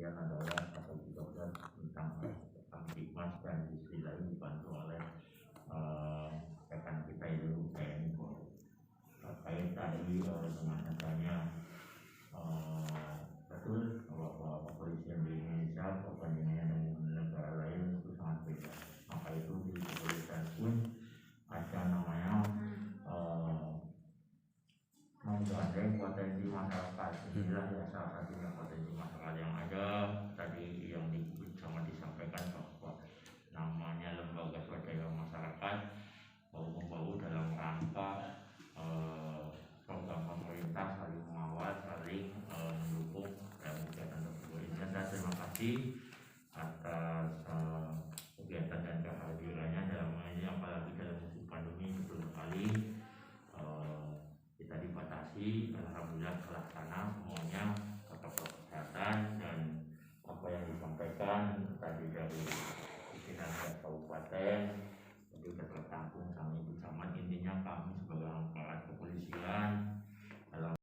kemudian adalah atau juga tentang Hikmas dan istri lain dibantu oleh rekan kita itu TNI terkait tadi dengan adanya betul bahwa kepolisian di Indonesia perbandingannya dengan negara lain itu sangat beda. Maka itu di kepolisian pun ada namanya menggandeng potensi masyarakat. Inilah ya salah satunya potensi masyarakat yang ada tadi yang sama disampaikan bahwa namanya lembaga swadaya masyarakat bahu-membahu dalam rangka program pemerintah saling mengawal, saling mendukung dalam kegiatan tersebut. Dan terima kasih atas kegiatan dan kehadirannya dalam ini, apalagi dalam musim pandemi betul sekali kita dibatasi. Alhamdulillah terlaksana semuanya protokol kesehatan dan apa yang disampaikan tadi dari pimpinan kabupaten juga tertampung sama Ibu Camat. Intinya